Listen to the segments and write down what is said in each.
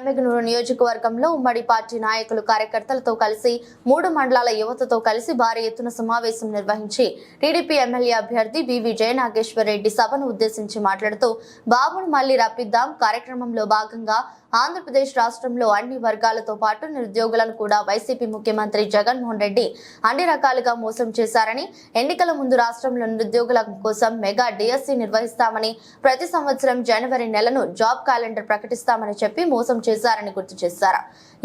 ఎమ్మెగనూరు నియోజకవర్గంలో ఉమ్మడి పార్టీ నాయకులు కార్యకర్తలతో కలిసి 3 మండలాల యువతతో కలిసి భారీ ఎత్తున సమావేశం నిర్వహించి టీడీపీ ఎమ్మెల్యే అభ్యర్థి వివి జయనాగేశ్వర్ రెడ్డి సభను ఉద్దేశించి మాట్లాడుతూ బాబును మళ్లీ రప్పిద్దాం కార్యక్రమంలో భాగంగా ఆంధ్రప్రదేశ్ రాష్ట్రంలో అన్ని వర్గాలతో పాటు నిరుద్యోగులను కూడా వైసీపీ ముఖ్యమంత్రి జగన్మోహన్ రెడ్డి అన్ని రకాలుగా మోసం చేశారని, ఎన్నికల ముందు రాష్ట్రంలో నిరుద్యోగుల కోసం మెగా డిఎస్సి నిర్వహిస్తామని, ప్రతి సంవత్సరం జనవరి నెలను జాబ్ క్యాలెండర్ ప్రకటిస్తామని చెప్పి మోసం చేశారని గుర్తు చేశారు.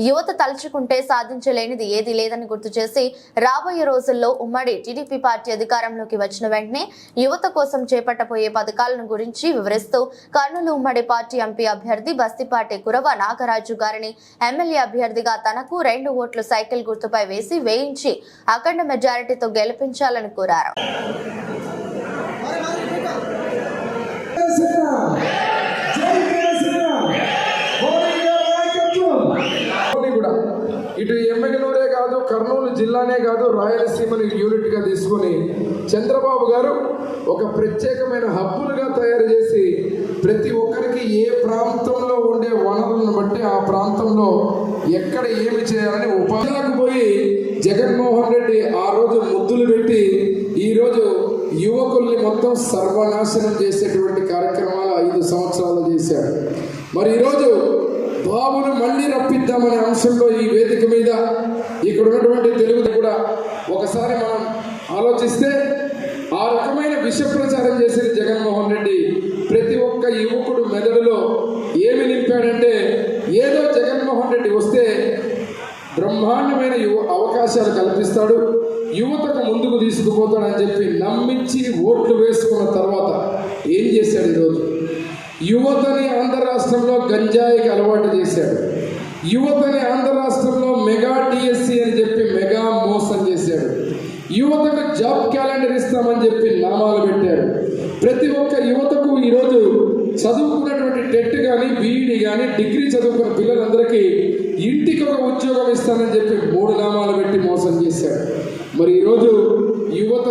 యువత తలుచుకుంటే సాధించలేనిది ఏదీ లేదని గుర్తు చేసి రాబోయే రోజుల్లో ఉమ్మడి టీడీపీ పార్టీ అధికారంలోకి వచ్చిన వెంటనే యువత కోసం చేపట్టబోయే పథకాలను గురించి వివరిస్తూ కర్నూలు ఉమ్మడి పార్టీ ఎంపీ అభ్యర్థి బస్తిపాటి కురవ నాగరాజు గారిని ఎమ్మెల్యే అభ్యర్థిగా తనకు 2 ఓట్లు సైకిల్ గుర్తుపై వేయించి అఖండ మెజారిటీతో గెలిపించాలని కోరారు. ఇటు ఎమ్మెగనూరే కాదు, కర్నూలు జిల్లానే కాదు, రాయలసీమని యూనిట్గా తీసుకొని చంద్రబాబు గారు ఒక ప్రత్యేకమైన హబ్బులుగా తయారు చేసి ప్రతి ఒక్కరికి ఏ ప్రాంతంలో ఉండే వనరులను బట్టి ఆ ప్రాంతంలో ఎక్కడ ఏమి చేయాలని ఉపాధికి పోయి జగన్మోహన్ రెడ్డి ఆ రోజు ముద్దులు పెట్టి ఈరోజు యువకుల్ని మొత్తం సర్వనాశనం చేసేటువంటి కార్యక్రమాలు 5 సంవత్సరాలు చేశారు. మరి ఈరోజు బాబును మళ్ళీ రప్పిద్దామనే అంశంలో ఈ వేదిక మీద ఇక్కడ ఉన్నటువంటి తెలుగుని కూడా ఒకసారి మనం ఆలోచిస్తే ఆ రకమైన విష ప్రచారం చేసిన జగన్మోహన్ రెడ్డి ప్రతి ఒక్క యువకుడు మెదడులో ఏమి నింపాడంటే ఏదో జగన్మోహన్ రెడ్డి వస్తే బ్రహ్మాండమైన అవకాశాలు కల్పిస్తాడు, యువతకు ముందుకు తీసుకుపోతాడని చెప్పి నమ్మించి ఓట్లు వేసుకున్న తర్వాత ఏం చేశాడు? ఈరోజు యువతని ఆంధ్ర రాష్ట్రంలో గంజాయికి అలవాటు చేశాడు. యువతని ఆంధ్ర రాష్ట్రంలో మెగా డిఎస్సి అని చెప్పి మెగా మోసం చేశాడు. యువతకు జాబ్ క్యాలెండర్ ఇస్తామని చెప్పి నామాలు పెట్టాడు. ప్రతి ఒక్క యువతకు ఈరోజు చదువుకున్నటువంటి టెట్ కానీ, బీఈడి కానీ, డిగ్రీ చదువుకున్న పిల్లలందరికీ ఇంటికి ఒక ఉద్యోగం ఇస్తానని చెప్పి 3 నామాలు పెట్టి మోసం చేశాడు. మరి ఈరోజు యువత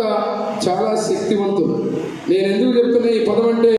చాలా శక్తివంతులు. నేను ఎందుకు చెప్తున్నా ఈ పదం అంటే